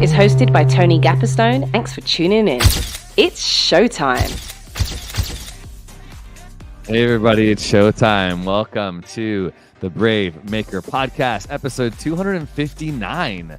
Is hosted by Tony Gapperstone. Thanks for tuning in. It's showtime. Hey everybody, it's showtime. Welcome to the Brave Maker Podcast, episode 259.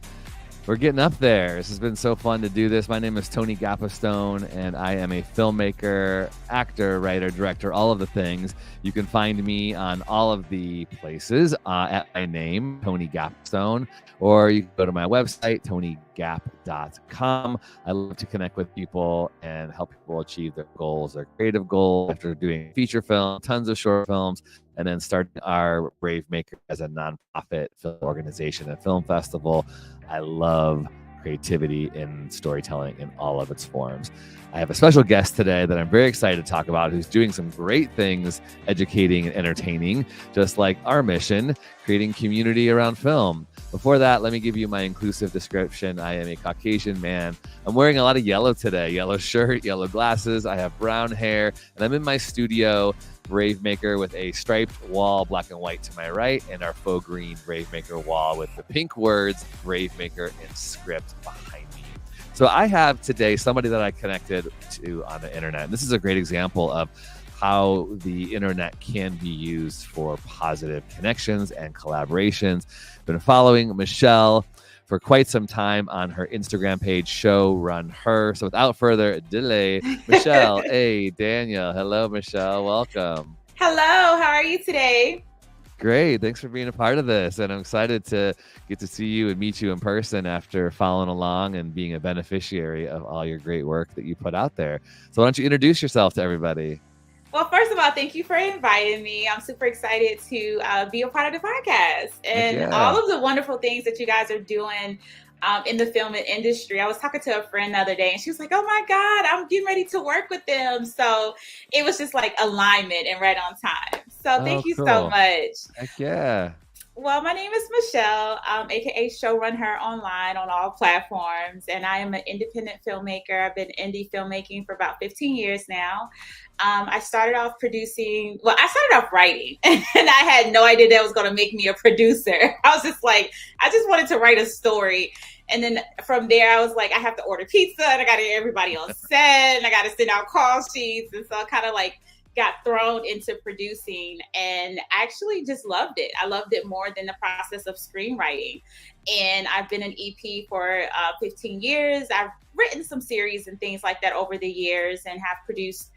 We're getting up there. This has been so fun to do this. My name is Tony Gapperstone, and I am a filmmaker, actor, writer, director, all of the things. You can find me on all of the places at my name, Tony Gapperstone, or you can go to my website, tonygap.com. I love to connect with people and help people achieve their goals, their creative goals, after doing feature film, tons of short films, and then starting our Brave Maker as a nonprofit film organization and film festival. I love creativity in storytelling in all of its forms. I have a special guest today that I'm very excited to talk about, who's doing some great things, educating and entertaining, just like our mission, creating community around film. Before that, let me give you my inclusive description. I am a Caucasian man. I'm wearing a lot of yellow today, yellow shirt, yellow glasses. I have brown hair, and I'm in my studio, Brave Maker, with a striped wall, black and white to my right, and our faux green Brave Maker wall with the pink words Brave Maker in script behind me. So I have today somebody that I connected to on the internet. And this is a great example of how the internet can be used for positive connections and collaborations. Been following Michelle for quite some time on her Instagram page, Show Run Her. So without further delay, Michelle, hey, Daniel. Hello, Michelle. Welcome. Hello. How are you today? Great. Thanks for being a part of this. And I'm excited to get to see you and meet you in person after following along and being a beneficiary of all your great work that you put out there. So why don't you introduce yourself to everybody? Well, first of all, thank you for inviting me. I'm super excited to be a part of the podcast and all of the wonderful things that you guys are doing in the film industry. I was talking to a friend the other day and she was like, oh my God, I'm getting ready to work with them. So it was just like alignment and right on time. So thank you so much. Heck yeah. Well, my name is Michelle, aka Show Run Her online on all platforms, and I am an independent filmmaker. I've been indie filmmaking for about 15 years now. I started off writing, and I had no idea that was going to make me a producer. I was just like, I just wanted to write a story. And then from there, I was like, I have to order pizza, and I got to get everybody on set, and I got to send out call sheets. And so I kind of like got thrown into producing and actually just loved it. I loved it more than the process of screenwriting. And I've been an EP for 15 years. I've written some series and things like that over the years and have produced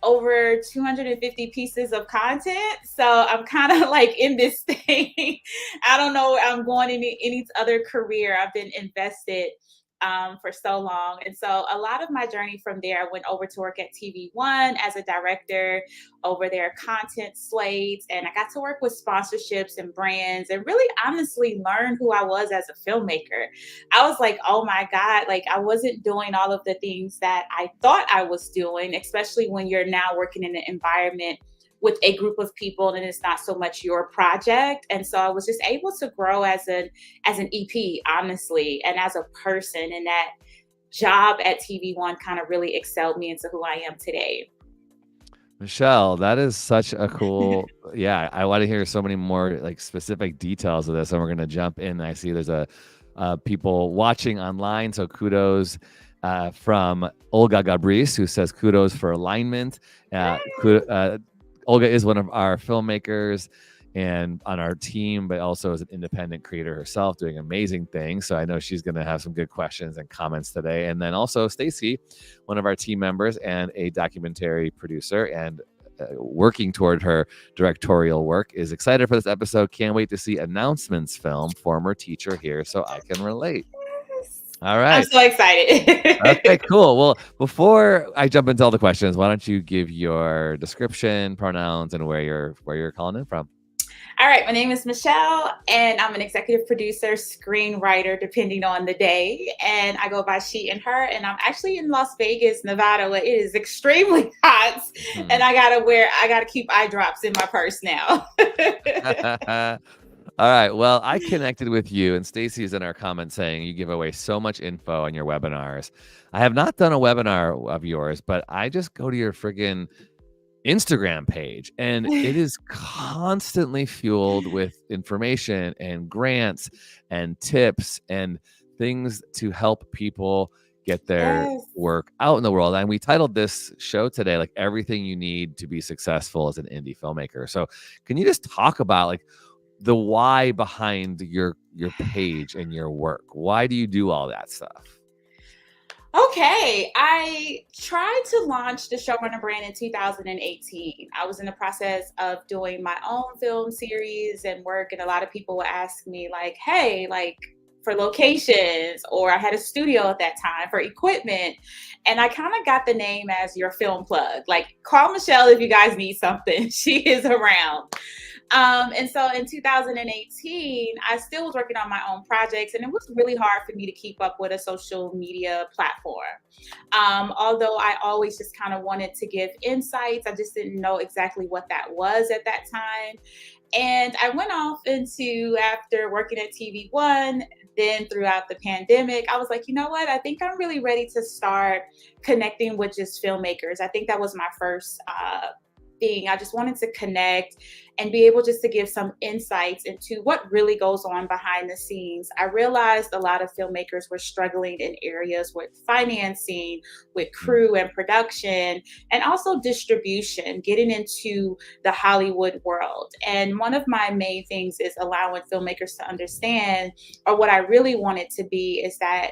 over 250 pieces of content. So I'm kind of like in this thing. I don't know, I'm going in any other career. I've been invested for so long. And so a lot of my journey from there, I went over to work at TV One as a director over their content slates. And I got to work with sponsorships and brands and really honestly learn who I was as a filmmaker. I was like, oh my God, like I wasn't doing all of the things that I thought I was doing, especially when you're now working in an environment with a group of people and it's not so much your project. And so I was just able to grow as an EP, honestly, and as a person. And that job at TV One kind of really excelled me into who I am today. Michelle, that is such a cool. Yeah, I want to hear so many more like specific details of this, and we're gonna jump in. I see there's a people watching online, so kudos from Olga Gabris, who says kudos for alignment. Olga is one of our filmmakers and on our team, but also as an independent creator herself, doing amazing things. So I know she's going to have some good questions and comments today. And then also Stacy, one of our team members and a documentary producer and working toward her directorial work, is excited for this episode. Can't wait to see announcements film. Former teacher here, so I can relate. All right. I'm so excited. Okay, cool. Well, before I jump into all the questions, why don't you give your description, pronouns, and where you're calling in from? All right, my name is Michelle, and I'm an executive producer, screenwriter, depending on the day. And I go by she and her, and I'm actually in Las Vegas, Nevada, where it is extremely hot. And I gotta keep eye drops in my purse now. All right. Well, I connected with you, and Stacy's in our comments saying you give away so much info on your webinars. I have not done a webinar of yours, but I just go to your friggin' Instagram page, and it is constantly fueled with information and grants and tips and things to help people get their work out in the world. And we titled this show today, like, everything you need to be successful as an indie filmmaker. So can you just talk about like the why behind your page and your work? Why do you do all that stuff? Okay, I tried to launch the Showrunner brand in 2018. I was in the process of doing my own film series and work, and a lot of people would ask me like, hey, like, for locations, or I had a studio at that time for equipment. And I kind of got the name as your film plug. Like, call Michelle if you guys need something. She is around. And so in 2018, I still was working on my own projects, and it was really hard for me to keep up with a social media platform. Although I always just kind of wanted to give insights, I just didn't know exactly what that was at that time. And I went off into, after working at TV One, then throughout the pandemic, I was like, you know what? I think I'm really ready to start connecting with just filmmakers. I think that was my first thing. I just wanted to connect and be able just to give some insights into what really goes on behind the scenes. I realized a lot of filmmakers were struggling in areas with financing, with crew and production, and also distribution, getting into the Hollywood world. And one of my main things is allowing filmmakers to understand, or what I really want it to be, is that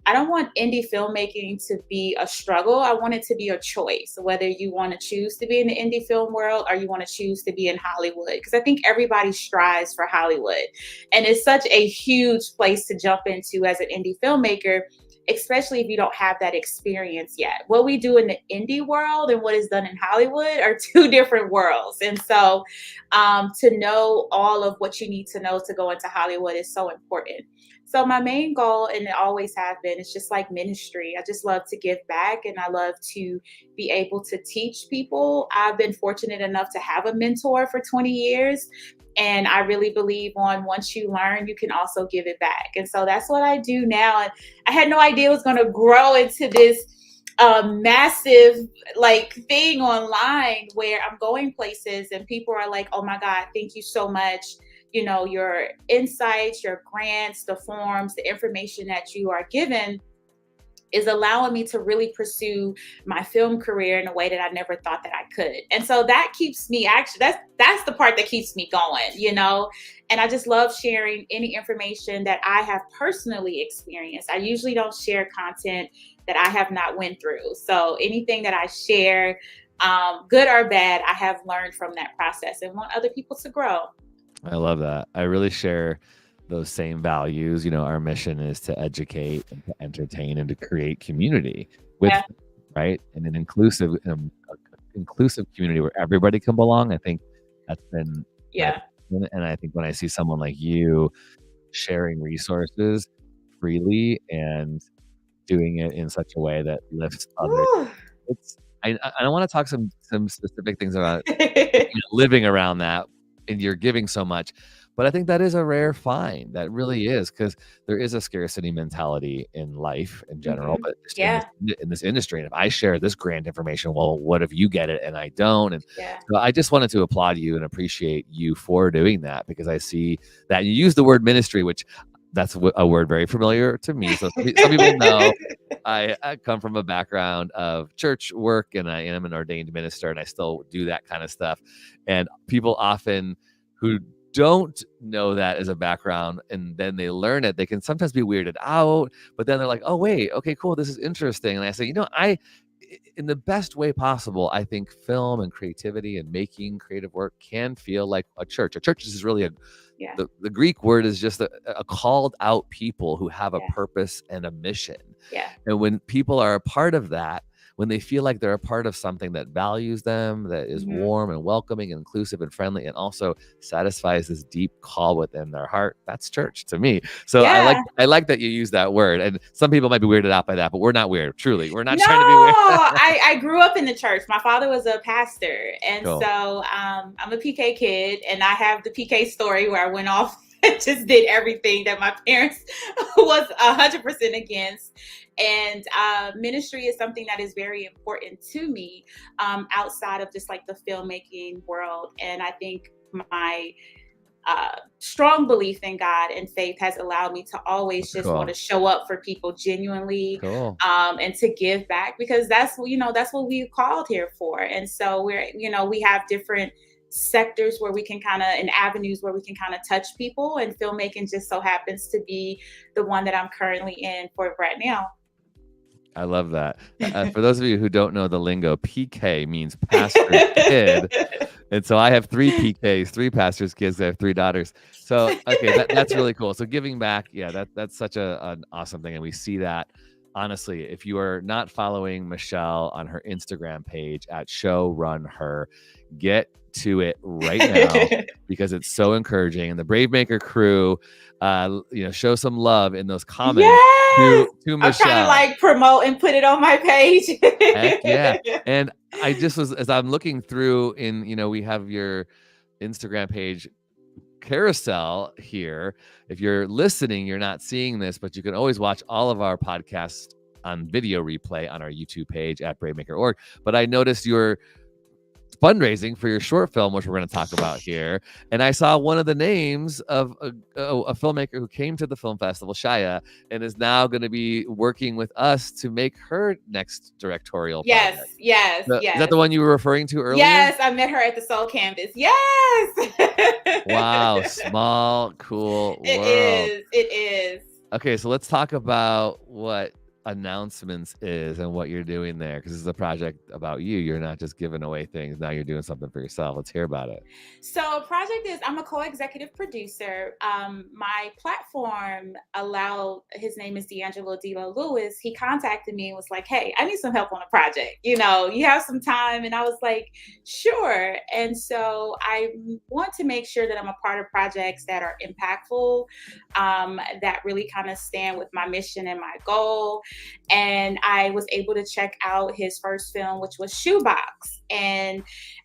I don't want indie filmmaking to be a struggle. I want it to be a choice, whether you want to choose to be in the indie film world or you want to choose to be in Hollywood. Because I think everybody strives for Hollywood. And it's such a huge place to jump into as an indie filmmaker, especially if you don't have that experience yet. What we do in the indie world and what is done in Hollywood are two different worlds. And so to know all of what you need to know to go into Hollywood is so important. So my main goal, and it always have been, is just like ministry. I just love to give back, and I love to be able to teach people. I've been fortunate enough to have a mentor for 20 years. And I really believe once you learn, you can also give it back. And so that's what I do now. And I had no idea it was going to grow into this massive like thing online where I'm going places and people are like, oh my God, thank you so much. You know, your insights, your grants, the forms, the information that you are given is allowing me to really pursue my film career in a way that I never thought that I could. And so that keeps me, actually, that's the part that keeps me going, you know? And I just love sharing any information that I have personally experienced. I usually don't share content that I have not went through. So anything that I share, good or bad, I have learned from that process and want other people to grow. I love that. I really share those same values. You know, our mission is to educate and to entertain and to create community with, right? And an inclusive community where everybody can belong. I think that's been, and I think when I see someone like you sharing resources freely and doing it in such a way that lifts others, I want to talk some specific things about living around that, and you're giving so much. But I think that is a rare find. That really is, because there is a scarcity mentality in life in general, Mhm. but just Yeah, in this industry. And if I share this grand information, well, what if you get it and I don't? And yeah. so I just wanted to applaud you and appreciate you for doing that, because I see that you use the word ministry, which that's a word very familiar to me. So some people know I come from a background of church work, and I am an ordained minister, and I still do that kind of stuff. And people often who don't know that as a background and then they learn it, they can sometimes be weirded out, but then they're like, oh wait, okay, cool, this is interesting. And I say, in the best way possible, I think film and creativity and making creative work can feel like a church. A church is really Yeah, the Greek word is just a called out people who have a yeah, purpose and a mission. yeah. And when people are a part of that, when they feel like they're a part of something that values them, that is Mhm. warm and welcoming and inclusive and friendly, and also satisfies this deep call within their heart, that's church to me. So Yeah. I like that you use that word. And some people might be weirded out by that, but we're not weird. Truly, we're not No, trying to be weird. I grew up in the church. My father was a pastor. And Cool. so I'm a PK kid, and I have the PK story where I went off and just did everything that my parents was 100% against. And ministry is something that is very important to me outside of just like the filmmaking world. And I think my strong belief in God and faith has allowed me to always just want Cool. to show up for people genuinely, Cool. and to give back, because that's what we've called here for. And so we have different sectors where we can kind of, and avenues where we can kind of touch people, and filmmaking just so happens to be the one that I'm currently in for right now. I love that. For those of you who don't know the lingo, PK means pastor's kid. And so I have 3 PKs, 3 pastors' kids. I have 3 daughters. So, okay, that's really cool. So giving back, yeah, that's such an awesome thing. And we see that, honestly, if you are not following Michelle on her Instagram page at Show Run Her, get to it right now, because it's so encouraging. And the Brave Maker crew, show some love in those comments Yes, to I'm trying to Michelle. like promote and put it on my page. Heck yeah. And I just was, as I'm looking through we have your Instagram page carousel here. If you're listening, you're not seeing this, but you can always watch all of our podcasts on video replay on our YouTube page at bravemaker.org. But I noticed your fundraising for your short film, which we're going to talk about here. And I saw one of the names of a filmmaker who came to the film festival, Shaya, and is now going to be working with us to make her next directorial Yes, project. yes, Is that yes. the one you were referring to earlier? Yes, I met her at the Soul Canvas. Yes. Wow, small, cool It world. is. It is. Okay, so let's talk about what announcements is and what you're doing there, because this is a project about you. You're not just giving away things. Now you're doing something for yourself. Let's hear about it. So project is, I'm a co-executive producer. My platform his name is D'Angelo Dilo Lewis. He contacted me and was like, hey, I need some help on a project. You have some time? And I was like, sure. And so I want to make sure that I'm a part of projects that are impactful, that really kind of stand with my mission and my goal. And I was able to check out his first film, which was Shoebox. And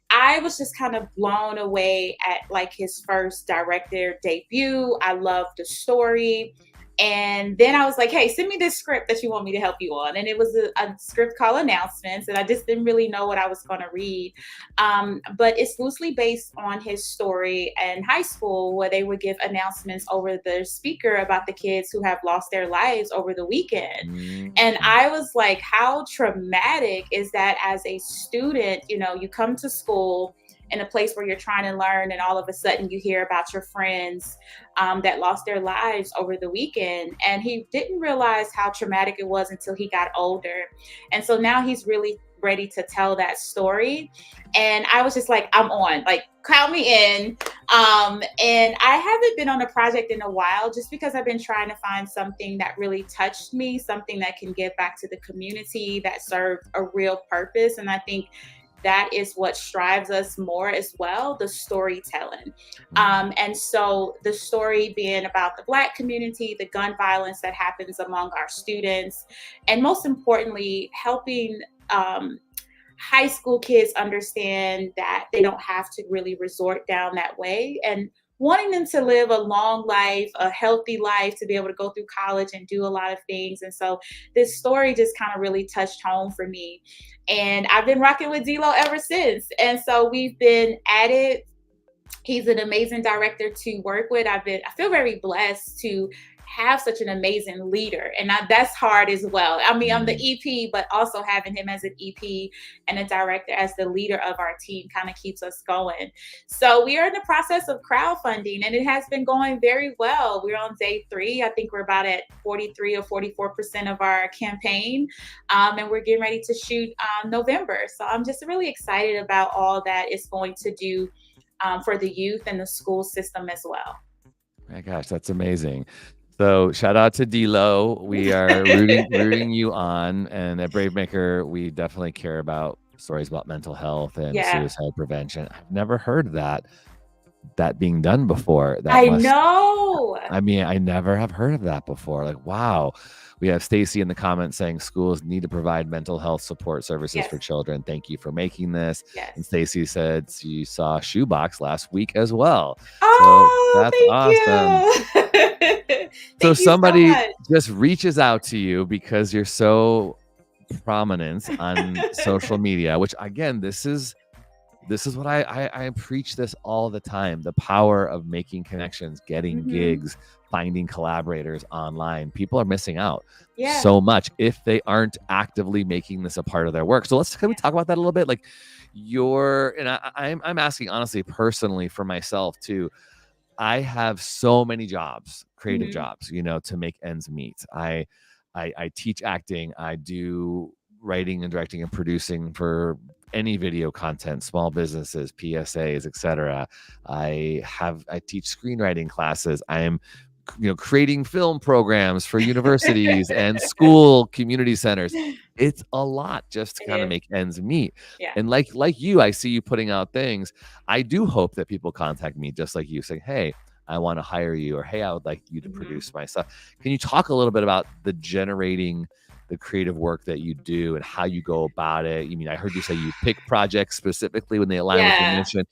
I was just kind of blown away at like his first director debut. I loved the story. And then I was like, hey, send me this script that you want me to help you on. And it was a script called Announcements. And I just didn't really know what I was going to read. But it's loosely based on his story in high school, where they would give announcements over the speaker about the kids who have lost their lives over the weekend. Mm-hmm. And I was like, how traumatic is that as a student? You come to school in a place where you're trying to learn, and all of a sudden you hear about your friends that lost their lives over the weekend. And he didn't realize how traumatic it was until he got older. And so now he's really ready to tell that story. And I was just like, I'm on, like, count me in. And I haven't been on a project in a while, just because I've been trying to find something that really touched me, something that can give back to the community, that served a real purpose. And I think that is what strives us more as well, the storytelling. And so the story being about the Black community, the gun violence that happens among our students, and most importantly, helping high school kids understand that they don't have to really resort down that way, and wanting them to live a long life, a healthy life, to be able to go through college and do a lot of things. And so this story just kind of really touched home for me. And I've been rocking with D-Lo ever since. And so we've been at it. He's an amazing director to work with. I feel very blessed to have such an amazing leader. And that's hard as well. I mean, I'm the EP, but also having him as an EP and a director as the leader of our team kind of keeps us going. So we are in the process of crowdfunding, and it has been going very well. We're on day 3. I think we're about at 43 or 44% of our campaign. And we're getting ready to shoot November. So I'm just really excited about all that it's going to do for the youth and the school system as well. My gosh, that's amazing. So shout out to D-Lo. We are rooting you on. And at Brave Maker, we definitely care about stories about mental health and suicide prevention. I've never heard that being done before. I know. I mean, I never have heard of that before. Like, wow. We have Stacy in the comments saying schools need to provide mental health support services for children. Thank you for making this. And Stacy said she saw Shoebox last week as well. Oh, so that's awesome. So somebody just reaches out to you because you're so prominent on social media, which again, this is what I preach this all the time. The power of making connections, getting gigs, finding collaborators online. People are missing out so much if they aren't actively making this a part of their work. So can we talk about that a little bit? Like I'm asking honestly, personally for myself too. I have so many jobs, creative jobs, to make ends meet. I teach acting. I do writing and directing and producing for any video content, small businesses, PSAs, etc. I teach screenwriting classes. I am creating film programs for universities and school community centers. It's a lot just to kind of make ends meet. And like you, I see you putting out things. I do hope that people contact me just like you, saying, hey, I want to hire you, or hey, I would like you to produce my stuff. Can you talk a little bit about the creative work that you do and how you go about it? I heard you say you pick projects specifically when they align with your mission.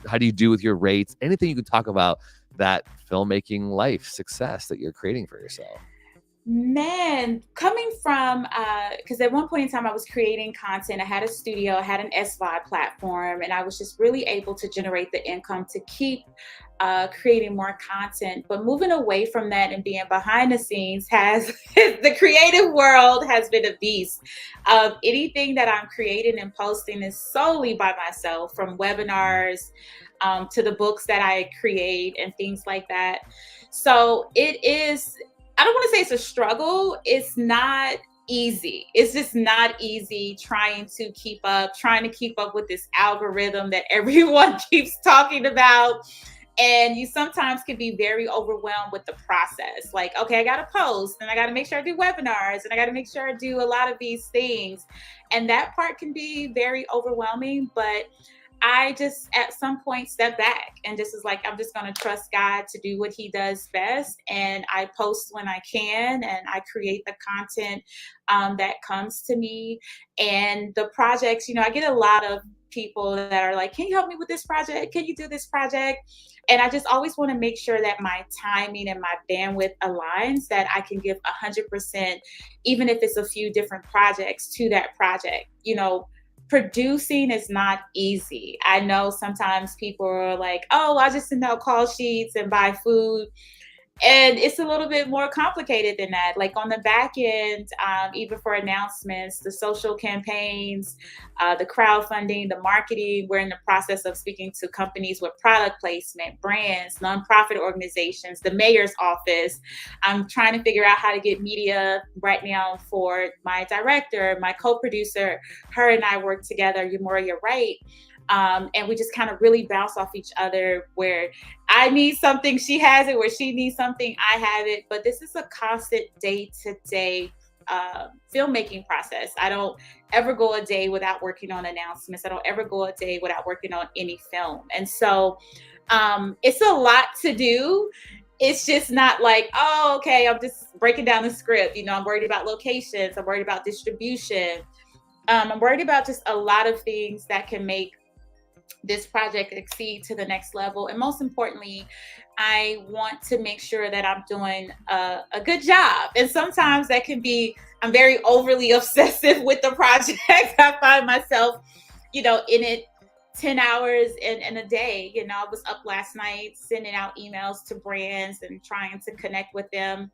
How do you do with your rates? Anything you can talk about that filmmaking life success that you're creating for yourself? Man, coming from, because at one point in time I was creating content. I had a studio, I had an SVOD platform, and I was just really able to generate the income to keep creating more content. But moving away from that and being behind the scenes the creative world has been a beast. Anything that I'm creating and posting is solely by myself, from webinars to the books that I create and things like that. So it is, I don't want to say it's a struggle. It's not easy. It's just not easy trying to keep up with this algorithm that everyone keeps talking about. And you sometimes can be very overwhelmed with the process. Like, okay, I got to post, and I got to make sure I do webinars, and I got to make sure I do a lot of these things. And that part can be very overwhelming, but I just at some point step back and just is like, I'm just going to trust God to do what he does best. And I post when I can, and I create the content that comes to me. And the projects, I get a lot of people that are like, can you help me with this project? Can you do this project? And I just always want to make sure that my timing and my bandwidth aligns, that I can give 100%, even if it's a few different projects, to that project. Producing is not easy. I know sometimes people are like, oh, I just send out call sheets and buy food. And it's a little bit more complicated than that. Like on the back end, even for announcements, the social campaigns, the crowdfunding, the marketing, we're in the process of speaking to companies with product placement, brands, nonprofit organizations, the mayor's office. I'm trying to figure out how to get media right now for my director, my co-producer. Her and I work together. You're right. And we just kind of really bounce off each other, where I need something, she has it, where she needs something, I have it. But this is a constant day-to-day filmmaking process. I don't ever go a day without working on announcements. I don't ever go a day without working on any film. And so it's a lot to do. It's just not like, oh, okay, I'm just breaking down the script. I'm worried about locations. I'm worried about distribution. I'm worried about just a lot of things that can make this project exceed to the next level. And most importantly, I want to make sure that I'm doing a good job. And sometimes that can be, I'm very overly obsessive with the project. I find myself, in it 10 hours in a day. I was up last night sending out emails to brands and trying to connect with them.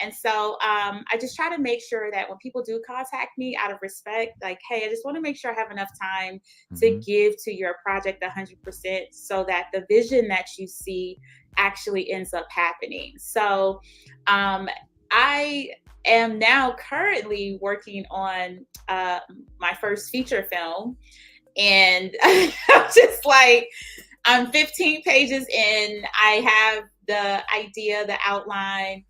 And so I just try to make sure that when people do contact me out of respect, like, hey, I just want to make sure I have enough time to give to your project 100% so that the vision that you see actually ends up happening. So I am now currently working on my first feature film. And I'm just like, I'm 15 pages in. I have the idea, the outline.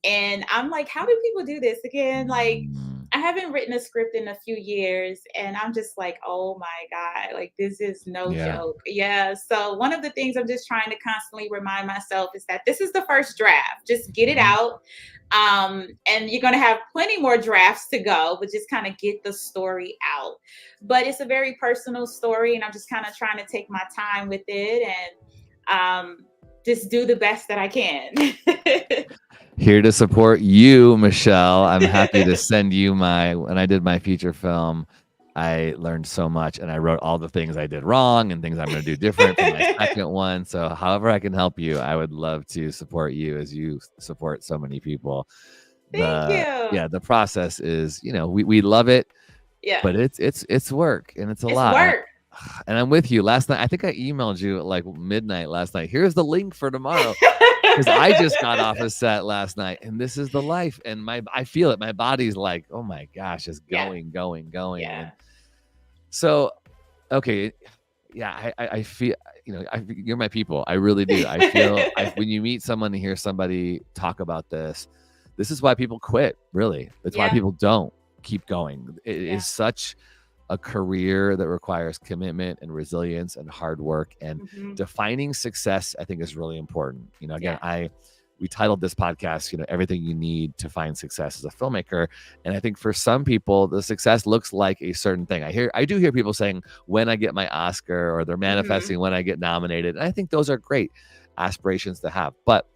And I'm like, how do people do this again? Like, I haven't written a script in a few years. And I'm just like, oh my God, like, this is no joke. Yeah. So one of the things I'm just trying to constantly remind myself is that this is the first draft. Just get it out. And you're going to have plenty more drafts to go, but just kind of get the story out. But it's a very personal story. And I'm just kind of trying to take my time with it and just do the best that I can. Here to support you, Michelle. I'm happy to send you when I did my feature film, I learned so much and I wrote all the things I did wrong and things I'm going to do different for my second one. So however I can help you, I would love to support you as you support so many people. Thank you. Yeah, the process is, we love it. Yeah. But it's work and it's a lot. Work. And I'm with you. Last night, I think I emailed you at like midnight last night. Here's the link for tomorrow. Because I just got off a set last night and this is the life. And I feel it. My body's like, oh my gosh, just going. Yeah. And so, okay. Yeah, I feel, you're my people. I really do. I feel when you meet someone and hear somebody talk about this is why people quit, really. It's why people don't keep going. It is such a career that requires commitment and resilience and hard work, and defining success, I think, is really important. Again, we titled this podcast, everything you need to find success as a filmmaker. And I think for some people, the success looks like a certain thing. I do hear people saying, when I get my Oscar, or they're manifesting when I get nominated. And I think those are great aspirations to have. But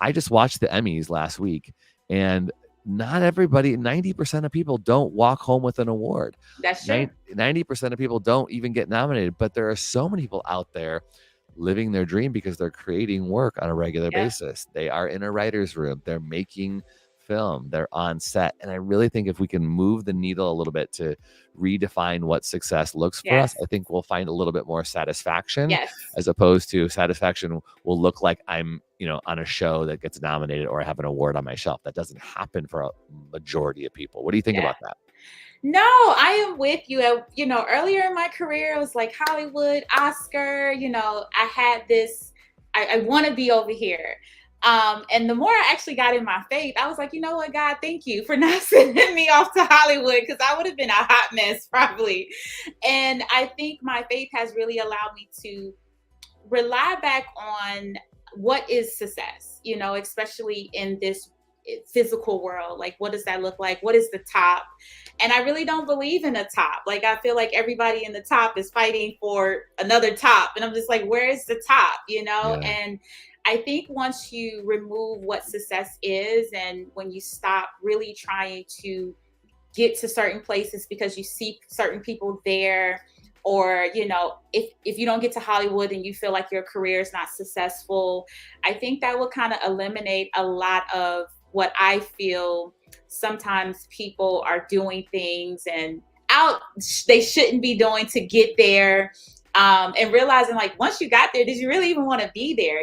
I just watched the Emmys last week, and not everybody, 90% of people don't walk home with an award. That's true. 90% of people don't even get nominated, but there are so many people out there living their dream because they're creating work on a regular basis. They are in a writer's room. They're making film. They're on set. And I really think if we can move the needle a little bit to redefine what success looks for us, I think we'll find a little bit more satisfaction, as opposed to satisfaction will look like I'm, on a show that gets nominated or I have an award on my shelf. That doesn't happen for a majority of people. What do you think about that? No, I am with you. Earlier in my career, I was like Hollywood, Oscar, I had this, I want to be over here. And the more I actually got in my faith, I was like, you know what, God, thank you for not sending me off to Hollywood, because I would have been a hot mess probably. And I think my faith has really allowed me to rely back on what is success, especially in this physical world. Like, what does that look like? What is the top? And I really don't believe in a top. Like, I feel like everybody in the top is fighting for another top. And I'm just like, where is the top, And I think once you remove what success is, and when you stop really trying to get to certain places because you see certain people there, or, if you don't get to Hollywood and you feel like your career is not successful, I think that will kind of eliminate a lot of what I feel sometimes people are doing things and they shouldn't be doing to get there. And realizing, like, once you got there, did you really even want to be there?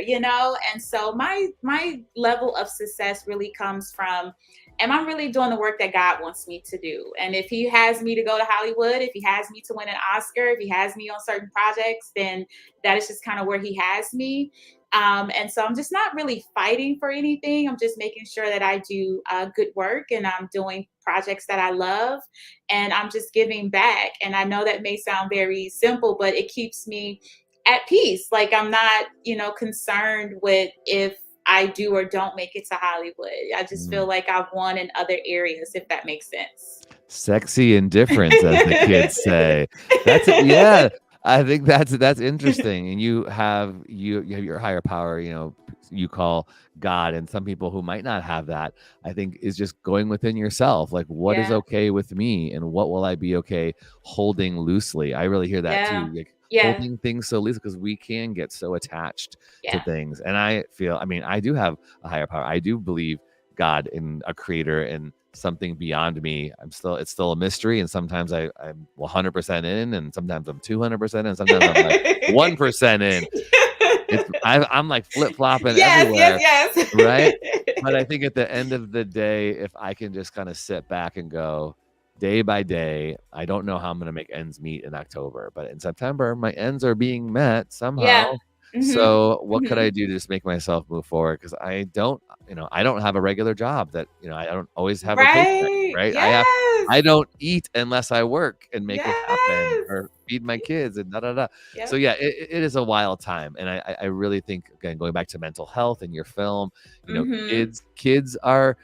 And so my level of success really comes from, am I really doing the work that God wants me to do? And if he has me to go to Hollywood, if he has me to win an Oscar, if he has me on certain projects, then that is just kind of where he has me. And so I'm just not really fighting for anything. I'm just making sure that I do good work, and I'm doing projects that I love, and I'm just giving back. And I know that may sound very simple, but it keeps me at peace. Like, I'm not, concerned with if I do or don't make it to Hollywood. I just feel like I've won in other areas, if that makes sense. Sexy indifference, as the kids say. Yeah. I think that's interesting. And you have your higher power, you call God, and some people who might not have that, I think, is just going within yourself. Like, what is okay with me, and what will I be okay holding loosely? I really hear that too. Like holding things so loosely, because we can get so attached to things. And I feel, I do have a higher power. I do believe God in a creator and something beyond me. It's still a mystery, and sometimes I'm 100% in, and sometimes I'm 200% in, and sometimes I'm like 1% in. I'm like flip-flopping everywhere. Yes. Right? But I think at the end of the day, if I can just kind of sit back and go day by day, I don't know how I'm going to make ends meet in October, but in September, my ends are being met somehow. So what could I do to just make myself move forward? Because I don't have a regular job that, I don't always have a paycheck, right? Yes. I don't eat unless I work and make it happen or feed my kids and So it is a wild time. And I really think, again, going back to mental health and your film, kids are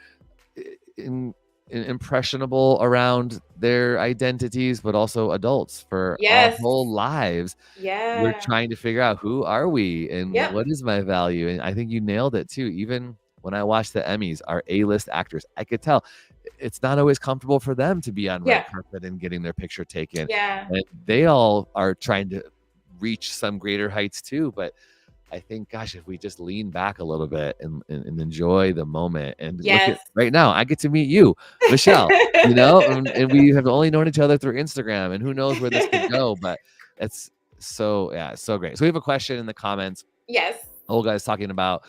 impressionable around their identities, but also adults for our whole lives. We're trying to figure out, who are we and what is my value? And I think you nailed it too. Even when I watched the Emmys, our A-list actors, I could tell it's not always comfortable for them to be on red carpet and getting their picture taken. And they all are trying to reach some greater heights too. But I think, gosh, if we just lean back a little bit and enjoy the moment, and look at right now, I get to meet you, Michelle, and we have only known each other through Instagram, and who knows where this could go, but it's so great. So we have a question in the comments. Olga is talking about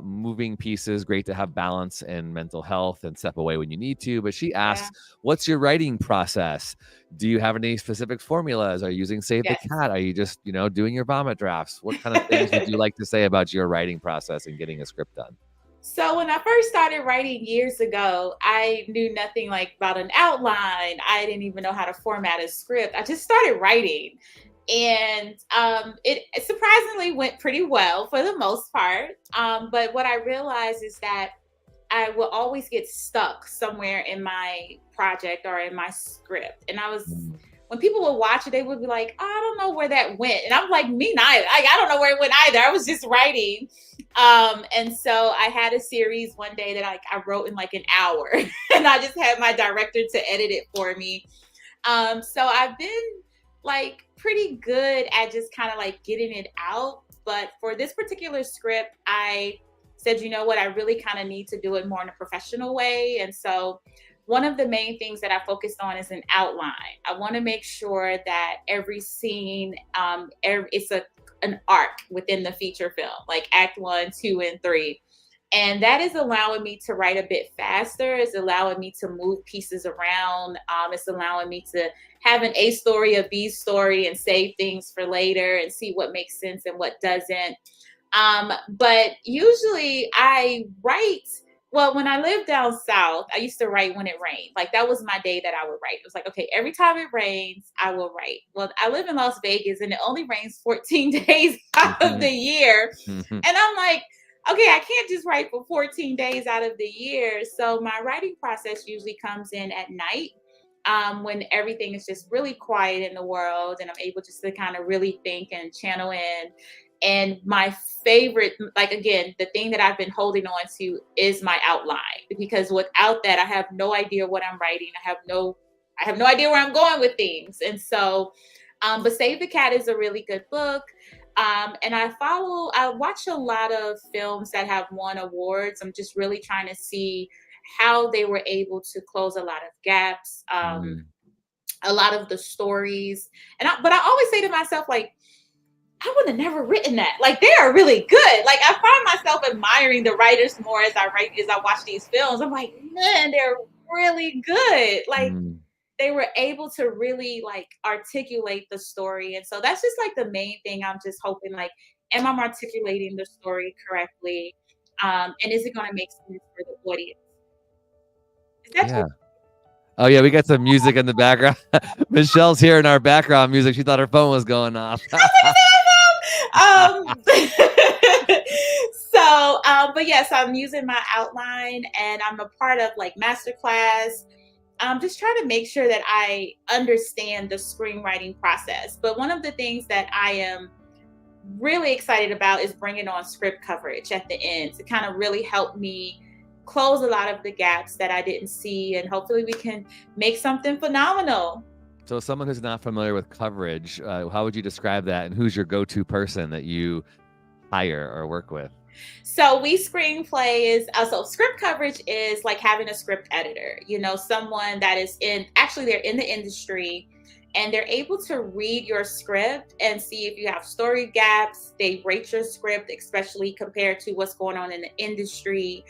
moving pieces, great to have balance and mental health and step away when you need to. But she asks, what's your writing process? Do you have any specific formulas? Are you using Save the Cat? Are you just, doing your vomit drafts? What kind of things would you like to say about your writing process and getting a script done? So when I first started writing years ago, I knew nothing about an outline. I didn't even know how to format a script. I just started writing. And it surprisingly went pretty well for the most part. But what I realized is that I will always get stuck somewhere in my project or in my script. And when people would watch it, they would be like, oh, I don't know where that went. And I'm like, me neither. I don't know where it went either. I was just writing. And so I had a series one day that I wrote in an hour, and I just had my director to edit it for me. So I've been pretty good at just kind of getting it out. But for this particular script, I said, you know what, I really kind of need to do it more in a professional way. And so one of the main things that I focused on is an outline. I want to make sure that every scene, it's an arc within the feature film, like Act 1, 2, and 3. And that is allowing me to write a bit faster. It's allowing me to move pieces around. It's allowing me to have an A story, a B story, and save things for later and see what makes sense and what doesn't. But usually I write, when I lived down south, I used to write when it rained. That was my day that I would write. It was okay, every time it rains, I will write. Well, I live in Las Vegas, and it only rains 14 days out of the year. And I'm like, okay, I can't just write for 14 days out of the year. So my writing process usually comes in at night, when everything is just really quiet in the world, and I'm able just to kind of really think and channel in. And my favorite, again, the thing that I've been holding on to is my outline, because without that, I have no idea what I'm writing. I have no idea where I'm going with things. And so, but Save the Cat is a really good book. And I watch a lot of films that have won awards. I'm just really trying to see how they were able to close a lot of gaps, a lot of the stories. But I always say to myself, I would have never written that. They are really good. I find myself admiring the writers more as I watch these films. I'm like, man, they're really good. They were able to really articulate the story. And so that's just the main thing. I'm just hoping, am I articulating the story correctly? And is it going to make sense for the audience? Is that true? Oh yeah, we got some music in the background. Michelle's hearing our background music. She thought her phone was going off. So But yes, I'm using my outline, and I'm a part of like masterclass. I'm just trying to make sure that I understand the screenwriting process. But one of the things that I am really excited about is bringing on script coverage at the end to kind of really help me close a lot of the gaps that I didn't see, and hopefully we can make something phenomenal. So someone who's not familiar with coverage, how would you describe that, and who's your go-to person that you hire or work with? So screenplay is so script coverage is like having a script editor, someone that is they're in the industry, and they're able to read your script and see if you have story gaps. They rate your script, especially compared to what's going on in the industry.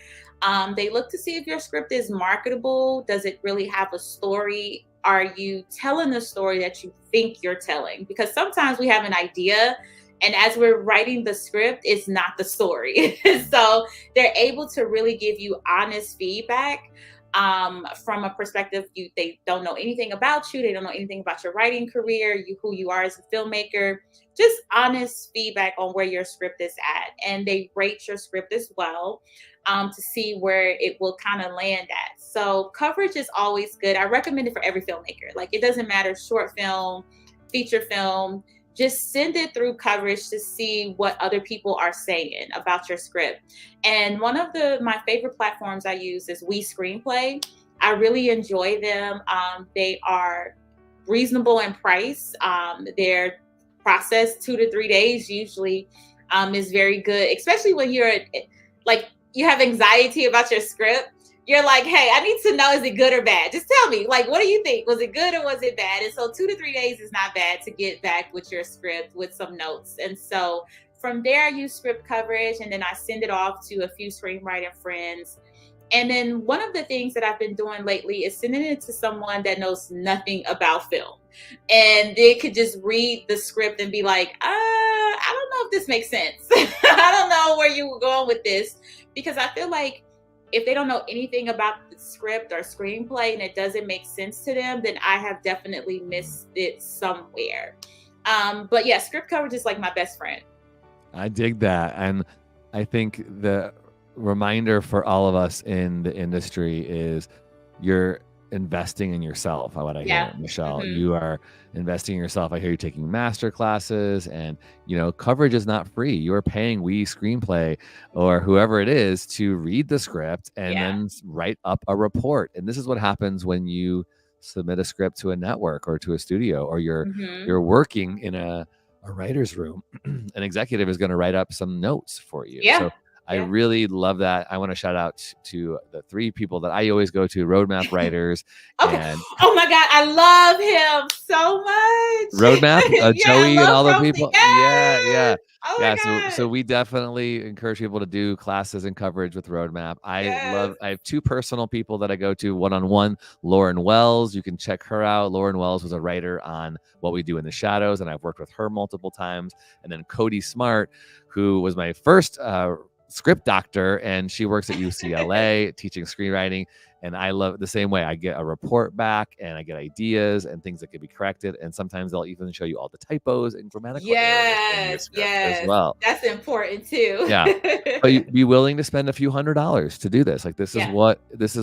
They look to see if your script is marketable. Does it really have a story? Are you telling the story that you think you're telling? Because sometimes we have an idea, and as we're writing the script, it's not the story. So they're able to really give you honest feedback from a perspective. They don't know anything about you. They don't know anything about your writing career, who you are as a filmmaker. Just honest feedback on where your script is at. And they rate your script as well to see where it will kind of land at. So coverage is always good. I recommend it for every filmmaker. Like, it doesn't matter, short film, feature film, just send it through coverage to see what other people are saying about your script. And one of my favorite platforms I use is Screenplay. I really enjoy them. They are reasonable in price. Their process 2 to 3 days usually is very good, especially when you're like, you have anxiety about your script. You're like, hey, I need to know, is it good or bad? Just tell me, like, what do you think? Was it good or was it bad? And so 2 to 3 days is not bad to get back with your script with some notes. And so from there, I use script coverage, and then I send it off to a few screenwriting friends. And then one of the things that I've been doing lately is sending it to someone that knows nothing about film. And they could just read the script and be like, I don't know if this makes sense. I don't know where you were going with this. Because I feel like if they don't know anything about the script or screenplay and it doesn't make sense to them, then I have definitely missed it somewhere. But yeah, script coverage is like my best friend. I dig that. And I think the reminder for all of us in the industry is you're investing in yourself. What I hear, Michelle, Mm-hmm. You are investing in yourself. I hear you taking master classes, and coverage is not free. You are paying Screenplay or whoever it is to read the script and then write up a report. And this is what happens when you submit a script to a network or to a studio, or you're working in a writer's room. An executive is going to write up some notes for you. So I really love that. I want to shout out to the 3 people that I always go to, Roadmap Writers. And oh my God, I love him so much. Roadmap, Joey and all the people. Yes. Yeah. Oh my God. So we definitely encourage people to do classes and coverage with Roadmap. I have 2 personal people that I go to one-on-one. Lauren Wells, you can check her out. Lauren Wells was a writer on What We Do in the Shadows, and I've worked with her multiple times. And then Cody Smart, who was my first script doctor, and she works at UCLA teaching screenwriting. And I love it the same way. I get a report back, and I get ideas and things that could be corrected. And sometimes they'll even show you all the typos and grammatical errors in your script as well. That's important too. Yeah, but you be willing to spend a few $100s to do this. Like, this is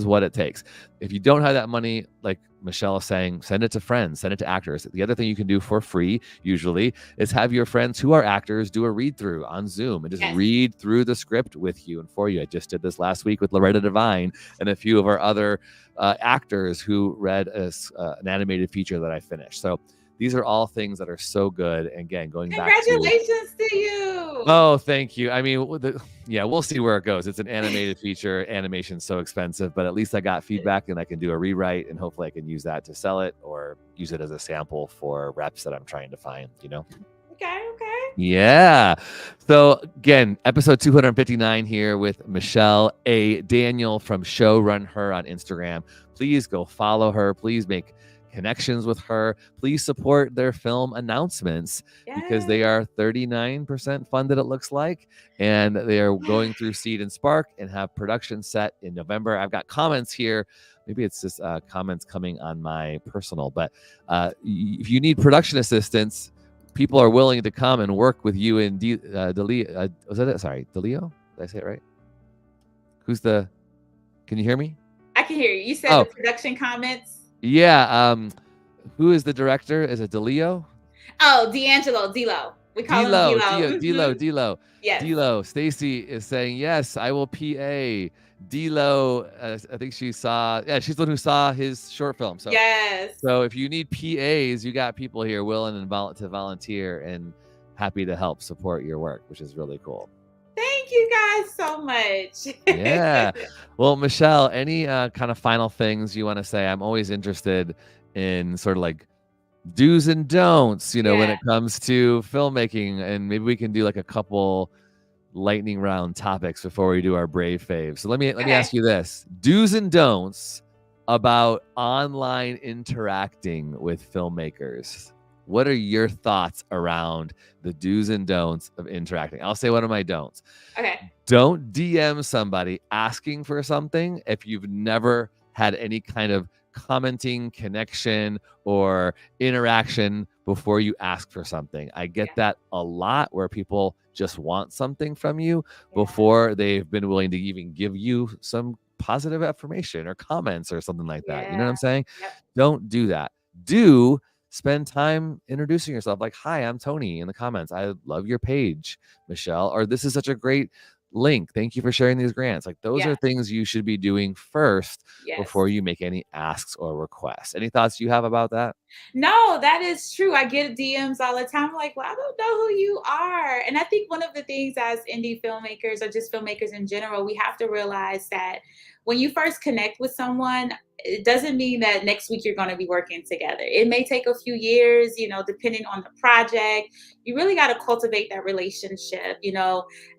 what it takes. If you don't have that money, like Michelle is saying, send it to friends, send it to actors. The other thing you can do for free usually is have your friends who are actors do a read through on Zoom and just read through the script with you and for you. I just did this last week with Loretta Devine and a few of our other actors who read an animated feature that I finished. So these are all things that are so good. And again, going back to congratulations to you. Oh, thank you. I mean, we'll see where it goes. It's an animated feature. Animation's so expensive, but at least I got feedback and I can do a rewrite, and hopefully I can use that to sell it or use it as a sample for reps that I'm trying to find, Okay. Yeah. So again, episode 259 here with Michelle A. Daniel from Show Run Her on Instagram. Please go follow her. Please make connections with her. Please support their film announcements because they are 39% funded, it looks like, and they are going through Seed and Spark and have production set in November. I've got comments here. Maybe it's just comments coming on my personal, but if you need production assistance, people are willing to come and work with you and DeLeo. Was that it? Sorry, DeLeo? Did I say it right? Can you hear me? I can hear you. You said Oh. the production comments. Yeah. Who is the director? Is it DeLeo? Oh, D'Lo. We call him D'Lo. D'Lo. Yes. D'Lo. Stacy is saying, yes, I will PA. D'Lo, I think she's the one who saw his short film. So, yes. So if you need PAs, you got people here willing to volunteer and happy to help support your work, which is really cool. Thank you guys so much. Yeah. Well, Michelle, any kind of final things you want to say? I'm always interested in sort of like do's and don'ts, when it comes to filmmaking, and maybe we can do like a couple lightning round topics before we do our brave fave. So let me ask you this: do's and don'ts about online interacting with filmmakers. What are your thoughts around the do's and don'ts of interacting? I'll say one of my don'ts. Okay. Don't DM somebody asking for something if you've never had any kind of commenting, connection, or interaction before you ask for something. I get that a lot, where people just want something from you before they've been willing to even give you some positive affirmation or comments or something like that. You know what I'm saying? Yep. Don't do that. Do spend time introducing yourself, like, hi, I'm Tony, in the comments. I love your page, Michelle, or this is such a great link. Thank you for sharing these grants. Like, those are things you should be doing first before you make any asks or requests. Any thoughts you have about that? No, that is true. I get DMs all the time. I'm like, well, I don't know who you are. And I think one of the things as indie filmmakers, or just filmmakers in general, we have to realize that when you first connect with someone, it doesn't mean that next week you're going to be working together. It may take a few years, depending on the project. You really got to cultivate that relationship.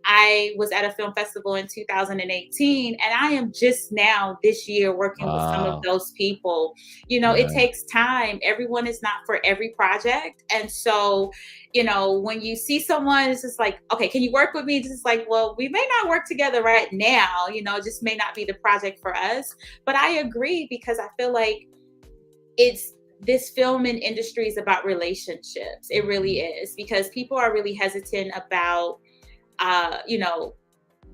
I was at a film festival in 2018, and I am just now this year working with some of those people. It takes time. Everyone is not for every project. And so, when you see someone, it's just like, okay, can you work with me? It's just like, well, we may not work together right now, it just may not be the project for us. But I agree, because I feel like this film and industry is about relationships. It really is, because people are really hesitant about,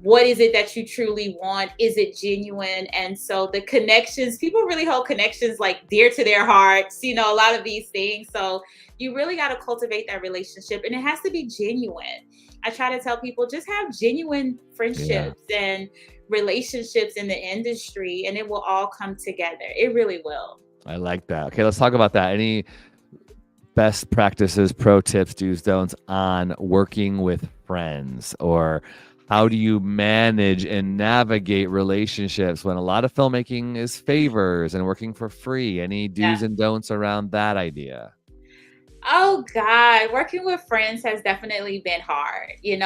what is it that you truly want? Is it genuine? And so the connections, people really hold connections like dear to their hearts, a lot of these things. So you really got to cultivate that relationship, and it has to be genuine. I try to tell people, just have genuine friendships and relationships in the industry, and it will all come together. It really will. I like that. Okay, let's talk about that. Any best practices, pro tips, do's, don'ts on working with friends, or how do you manage and navigate relationships when a lot of filmmaking is favors and working for free? Any do's and don'ts around that idea? Oh God, working with friends has definitely been hard. It's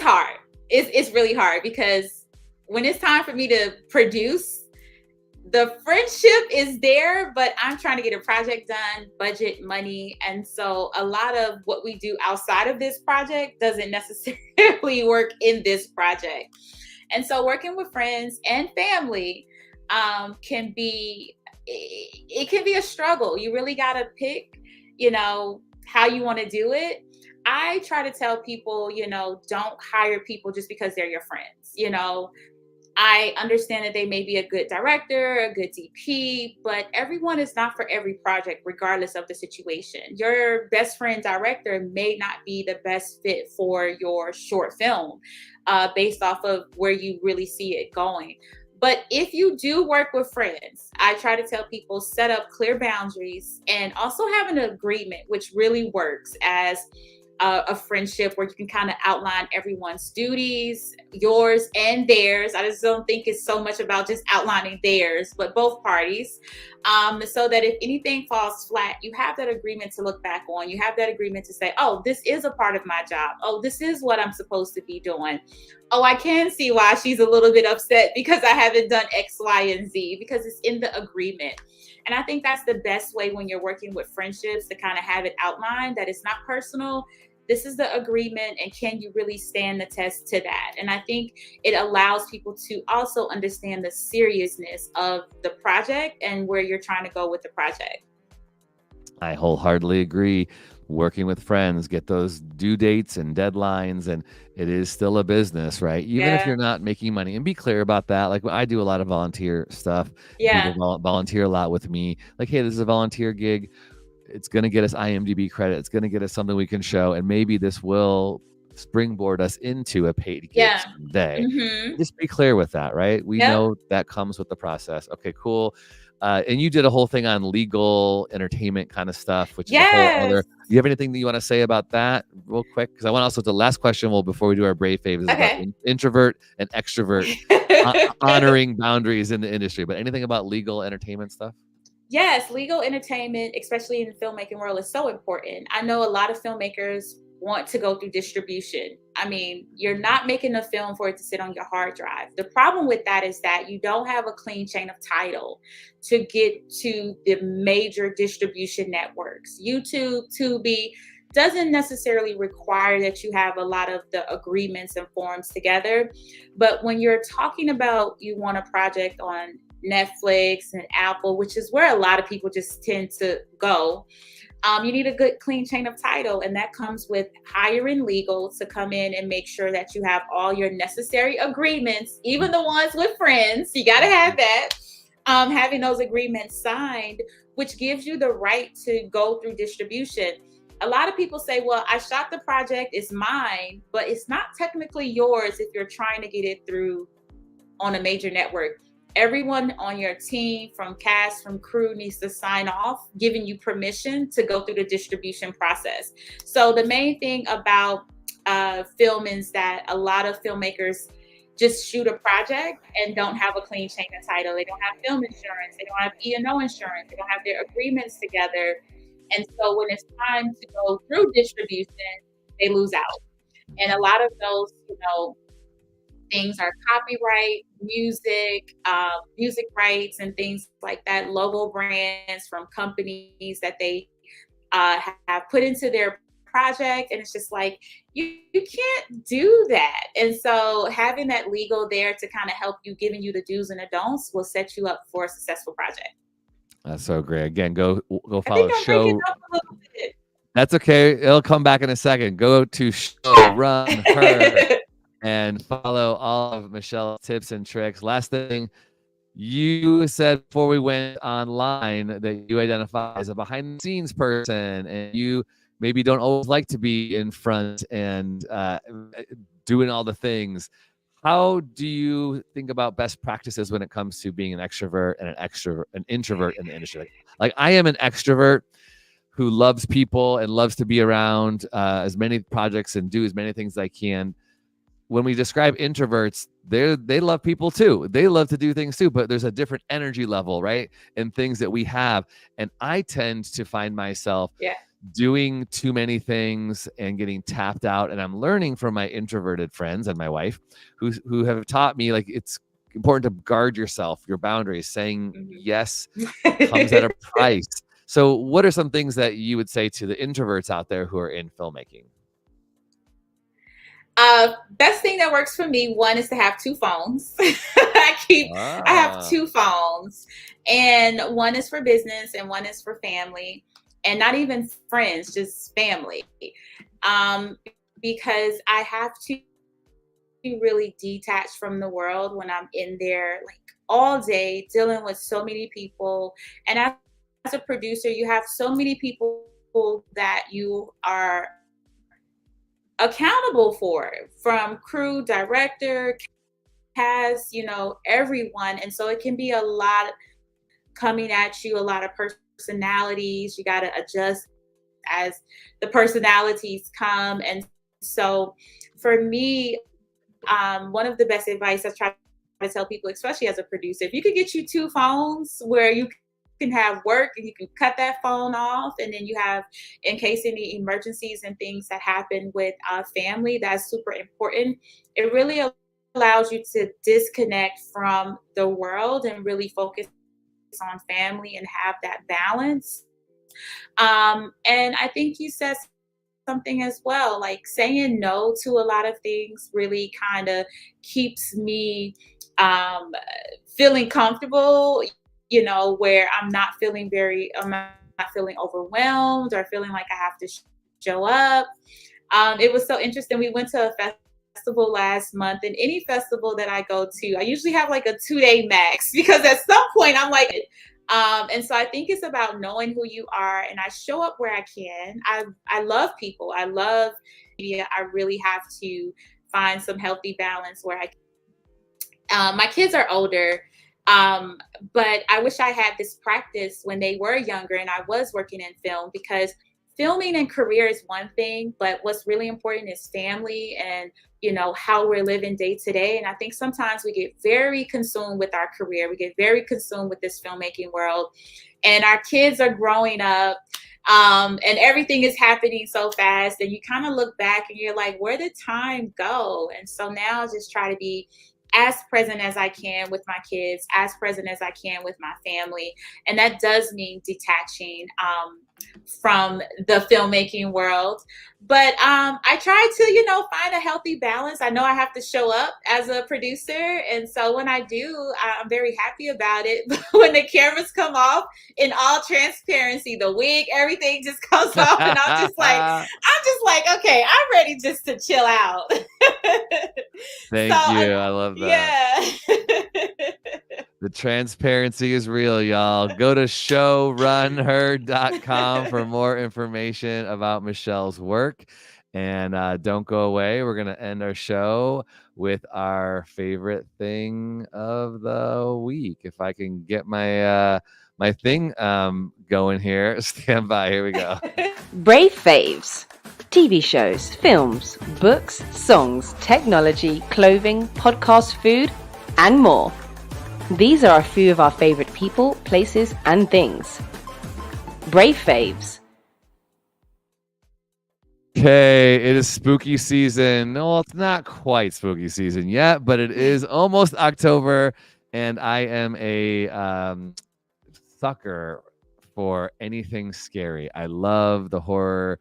hard. It's really hard, because when it's time for me to produce, the friendship is there, but I'm trying to get a project done, budget, money. And so a lot of what we do outside of this project doesn't necessarily work in this project. And so working with friends and family can be a struggle. You really got to pick, how you want to do it. I try to tell people, don't hire people just because they're your friends. I understand that they may be a good director, a good DP, but everyone is not for every project, regardless of the situation. Your best friend director may not be the best fit for your short film, based off of where you really see it going. But if you do work with friends, I try to tell people, set up clear boundaries, and also have an agreement, which really works as a friendship, where you can kind of outline everyone's duties, yours and theirs. I just don't think it's so much about just outlining theirs, but both parties, so that if anything falls flat, you have that agreement to look back on. You have that agreement to say, oh, this is a part of my job. Oh, this is what I'm supposed to be doing. Oh, I can see why she's a little bit upset because I haven't done X, Y, and Z, because it's in the agreement. And I think that's the best way when you're working with friendships, to kind of have it outlined that it's not personal. This is the agreement, and can you really stand the test to that? And I think it allows people to also understand the seriousness of the project and where you're trying to go with the project. I wholeheartedly agree. working with friends, get those due dates and deadlines, and it is still a business, right? Even if Yeah. you're not making money, and be clear about that. Like I do a lot of volunteer stuff. People Yeah. volunteer a lot with me. Like, hey, this is a volunteer gig. It's going to get us IMDb credit. It's going to get us something we can show, and maybe this will springboard us into a paid gig Yeah. someday. Mm-hmm. Just be clear with that, right? We Yep. know that comes with the process. Okay, cool. And you did a whole thing on legal entertainment kind of stuff, which is a whole Yes. other. You have anything that you want to say about that real quick? Because I want also the last question. Well, before we do our brave fave, is about Okay. introvert and extrovert honoring boundaries in the industry. But anything about legal entertainment stuff? Yes, legal entertainment, especially in the filmmaking world, is so important. I know a lot of filmmakers want to go through distribution. I mean, you're not making a film for it to sit on your hard drive. The problem with that is that you don't have a clean chain of title to get to the major distribution networks. YouTube, Tubi doesn't necessarily require that you have a lot of the agreements and forms together. But when you're talking about you want a project on Netflix and Apple, which is where a lot of people just tend to go, you need a good clean chain of title. And that comes with hiring legal to come in and make sure that you have all your necessary agreements, even the ones with friends. You got to have that. Having those agreements signed, which gives you the right to go through distribution. A lot of people say, well, I shot the project, it's mine, but it's not technically yours if you're trying to get it through on a major network. Everyone on your team, from cast, from crew, needs to sign off, giving you permission to go through the distribution process. So the main thing about film is that a lot of filmmakers just shoot a project and don't have a clean chain of title. They don't have film insurance. They don't have E&O insurance. They don't have their agreements together. And so when it's time to go through distribution, they lose out. And a lot of those, things are copyright, music, music rights, and things like that, logo brands from companies that they have put into their project. And it's just like, you can't do that. And so having that legal there to kind of help you, giving you the do's and the don'ts, will set you up for a successful project. That's so great. Again, go follow I think I'm show. breaking up a little bit. That's okay. It'll come back in a second. Go to show, run, her, and follow all of Michelle's tips and tricks. Last thing, you said before we went online that you identify as a behind the scenes person, and you maybe don't always like to be in front and doing all the things. How do you think about best practices when it comes to being an extrovert and an introvert in the industry? Like I am an extrovert who loves people and loves to be around as many projects and do as many things as I can. When we describe introverts, they love people too. They love to do things too, but there's a different energy level, right? And things that we have. And I tend to find myself doing too many things and getting tapped out. And I'm learning from my introverted friends and my wife who have taught me, like, it's important to guard yourself, your boundaries. Saying yes comes at a price. So what are some things that you would say to the introverts out there who are in filmmaking? Best thing that works for me, one, is to have two phones. I have two phones, and one is for business and one is for family, and not even friends, just family. Because I have to be really detached from the world when I'm in there, like all day, dealing with so many people. And as a producer, you have so many people that you are accountable for, from crew, director, cast, everyone. And so it can be a lot coming at you, a lot of personalities. You got to adjust as the personalities come. And so for me, one of the best advice I try to tell people, especially as a producer, if you could get you two phones where you can have work and you can cut that phone off, and then you have, in case any emergencies and things that happen with family, that's super important. It really allows you to disconnect from the world and really focus on family and have that balance. And I think you said something as well, like saying no to a lot of things really kind of keeps me feeling comfortable, where I'm not feeling overwhelmed or feeling like I have to show up. It was so interesting. We went to a festival last month, and any festival that I go to, I usually have like a 2-day max because at some point I'm like, and so I think it's about knowing who you are, and I show up where I can. I love people. I love media. I really have to find some healthy balance where my kids are older, but I wish I had this practice when they were younger and I was working in film, because filming and career is one thing, but what's really important is family and, how we're living day to day. And I think sometimes we get very consumed with our career. We get very consumed with this filmmaking world, and our kids are growing up, and everything is happening so fast. And you kind of look back and you're like, where did time go? And so now I just try to be as present as I can with my kids, as present as I can with my family. And that does mean detaching from the filmmaking world. But I try to, find a healthy balance. I know I have to show up as a producer. And so when I do, I'm very happy about it. But when the cameras come off, in all transparency, the wig, everything just comes off. And I'm just like, okay, I'm ready just to chill out. Thank you. I love that. Yeah. The transparency is real, y'all. Go to showrunher.com for more information about Michelle's work. And don't go away. We're going to end our show with our favorite thing of the week. If I can get my my thing going here. Stand by. Here we go. Brave Faves. TV shows, films, books, songs, technology, clothing, podcast, food, and more. These are a few of our favorite people, places, and things. Brave Faves. Okay, it is spooky season. No, it's not quite spooky season yet, but it is almost October, and I am a sucker for anything scary. I love the horror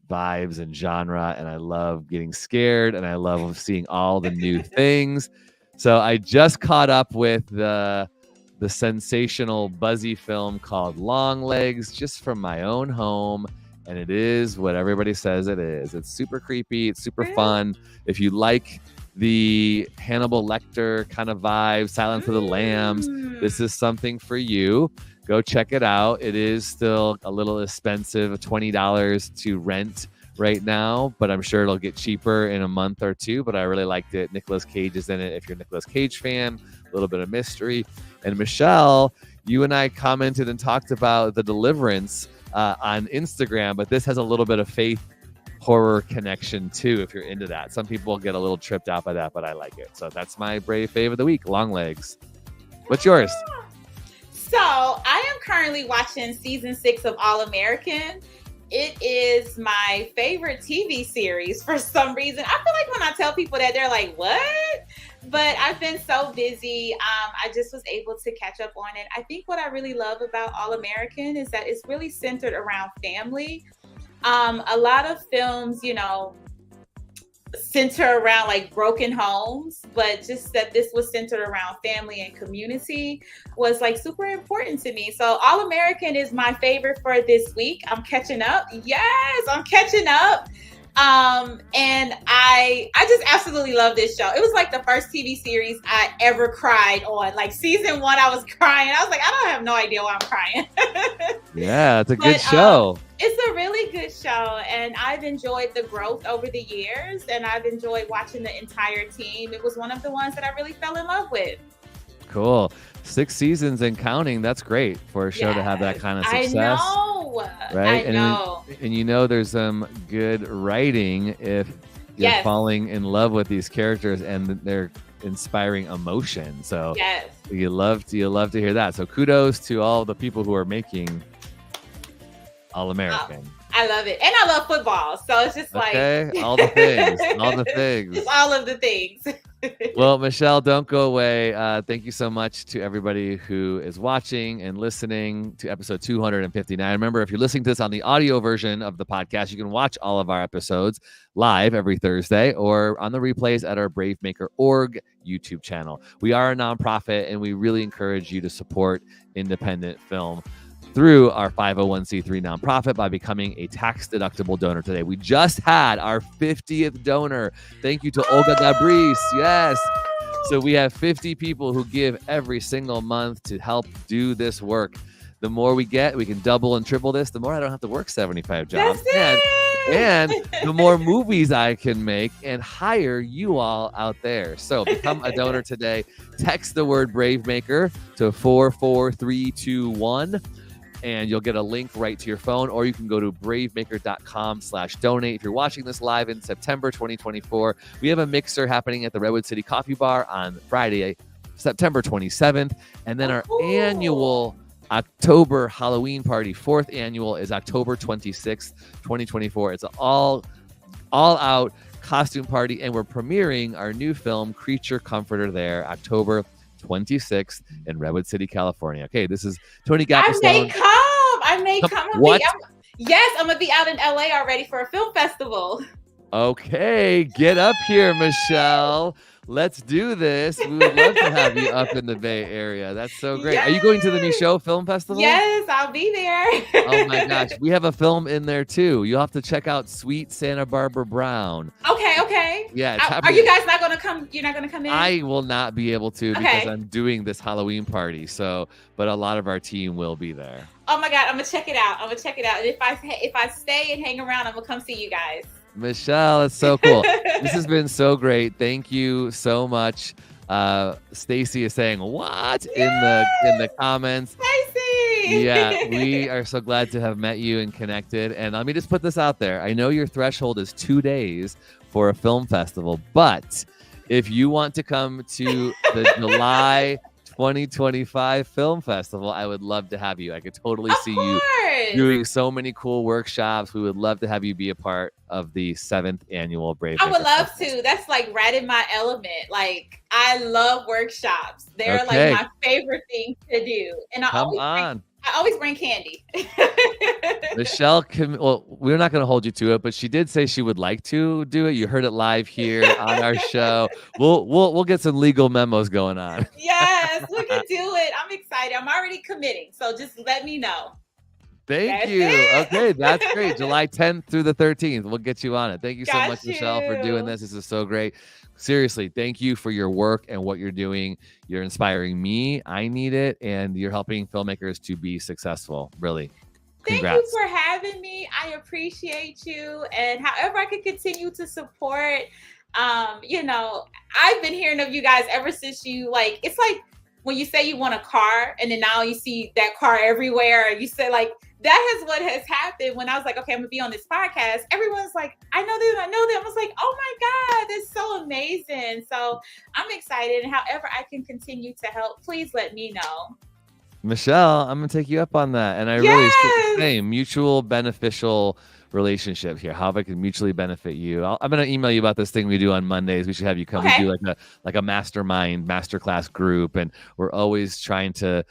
vibes and genre, and I love getting scared, and I love seeing all the new things. So I just caught up with the sensational buzzy film called Long Legs, just from my own home, and it is what everybody says it is. It's super creepy, it's super fun. If you like the Hannibal Lecter kind of vibe, Silence of the Lambs, this is something for you. Go check it out. It is still a little expensive, $20 to rent right now, but I'm sure it'll get cheaper in a month or two. But I really liked it. Nicolas Cage is in it. If you're a Nicolas Cage fan, a little bit of mystery. And Michelle, you and I commented and talked about The Deliverance on Instagram, but this has a little bit of faith horror connection too, if you're into that. Some people get a little tripped out by that, but I like it. So that's my brave fave of the week, Long Legs. What's yours? So I am currently watching season 6 of All American. It is my favorite TV series for some reason. I feel like when I tell people that, they're like, what? But I've been so busy. I just was able to catch up on it. I think what I really love about All American is that it's really centered around family. A lot of films, center around like broken homes, but just that this was centered around family and community was like super important to me. So All American is my favorite for this week. I'm catching up. Yes, I'm catching up. And I just absolutely love this show. It was like the first TV series I ever cried on. Like season 1, I was crying. I was like, I don't have no idea why I'm crying. Yeah, it's a good show. It's a really good show, and I've enjoyed the growth over the years, and I've enjoyed watching the entire team. It was one of the ones that I really fell in love with. Cool. 6 seasons and counting. That's great for a show to have that kind of success. I know. Right? I know. And there's some good writing if you're falling in love with these characters and they're inspiring emotion. So you love to hear that. So kudos to all the people who are making All American. I love it. And I love football. So it's just like all the things. All the things. Just all of the things. Well, Michelle, don't go away. Thank you so much to everybody who is watching and listening to episode 259. Remember, if you're listening to this on the audio version of the podcast, you can watch all of our episodes live every Thursday or on the replays at our bravemaker.org YouTube channel. We are a nonprofit, and we really encourage you to support independent film. through our 501c3 nonprofit by becoming a tax-deductible donor today. We just had our 50th donor. Thank you to Olga Gabrice. Yes. So we have 50 people who give every single month to help do this work. The more we get, we can double and triple this. The more I don't have to work 75 jobs. And the more movies I can make and hire you all out there. So become a donor today. Text the word BraveMaker to 44321. And you'll get a link right to your phone, or you can go to bravemaker.com/donate. If you're watching this live in September 2024, we have a mixer happening at the Redwood City Coffee Bar on Friday, September 27th. And then our annual October Halloween party, 4th annual, is October 26th, 2024. It's all out costume party, and we're premiering our new film, Creature Comforter, there, October 26th in Redwood City, California. Okay, this is Tony Gappistone. I may come. What? Yes, I'm going to be out in LA already for a film festival. Okay, get up here, Michelle. Let's do this. We would love to have you up in the Bay Area. That's so great. Yes. Are you going to the Michaud Film Festival? Yes, I'll be there. Oh my gosh. We have a film in there too. You'll have to check out Sweet Santa Barbara Brown. Okay. Yeah. Are you guys not going to come? You're not going to come in? I will not be able to because I'm doing this Halloween party. But a lot of our team will be there. Oh my God. I'm going to check it out. And if I stay and hang around, I'm going to come see you guys. Michelle, it's so cool. This has been so great. Thank you so much. Stacy is saying what in the comments. Stacy. Yeah, we are so glad to have met you and connected. And let me just put this out there. I know your threshold is 2 days for a film festival, but if you want to come to the July 2025 Film Festival, I would love to have you. I could totally see you doing so many cool workshops. We would love to have you be a part of the 7th annual Brave Maker. I would love to. That's like right in my element. Like, I love workshops. They're like my favorite thing to do. And I always bring candy. Michelle, we're not going to hold you to it, but she did say she would like to do it. You heard it live here on our show. We'll get some legal memos going on. Yes, we can do it. I'm excited. I'm already committing. So just let me know. Thank you. Okay, that's great. July 10th through the 13th. We'll get you on it. Thank you so much, Michelle, for doing this. This is so great. Seriously, thank you for your work and what you're doing. You're inspiring me. I need it. And you're helping filmmakers to be successful. Really. Congrats. Thank you for having me. I appreciate you. And however I can continue to support, I've been hearing of you guys ever since it's like when you say you want a car and then now you see that car everywhere. You say that is what has happened when I was like, okay, I'm gonna be on this podcast. Everyone's like, I know them. I was like, oh my God, that's so amazing. So I'm excited. And however I can continue to help, please let me know. Michelle, I'm gonna take you up on that. And I really say mutual beneficial relationship here. How if I can mutually benefit you? I'm gonna email you about this thing we do on Mondays. We should have you come. We do like a masterclass group, and we're always trying to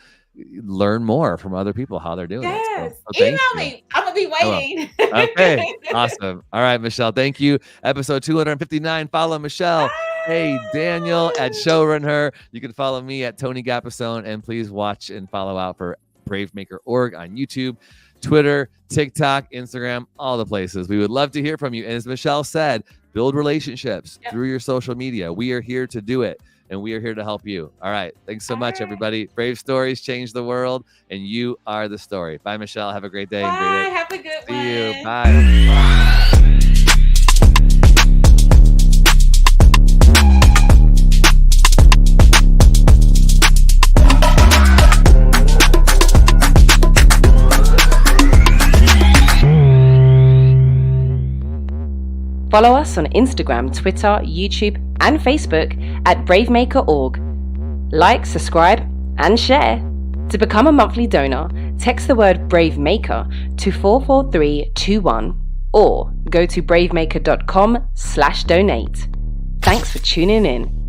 learn more from other people how they're doing it. So email me. I'm gonna be waiting. Okay, awesome. All right, Michelle, thank you. Episode 259. Follow Michelle. Hey, Daniel at Showrun Her. You can follow me at Tony Gappistone, and please watch and follow out for BraveMaker.org on YouTube, Twitter, TikTok, Instagram, all the places. We would love to hear from you. And as Michelle said, build relationships through your social media. We are here to do it, and we are here to help you. All right. Thanks so much, everybody. Brave stories change the world, and you are the story. Bye, Michelle. Have a great day. Bye. And great day. Have a good one. See you. Bye. Follow us on Instagram, Twitter, YouTube, and Facebook at BraveMaker.org. Like, subscribe, and share. To become a monthly donor, text the word BraveMaker to 44321 or go to bravemaker.com/donate. Thanks for tuning in.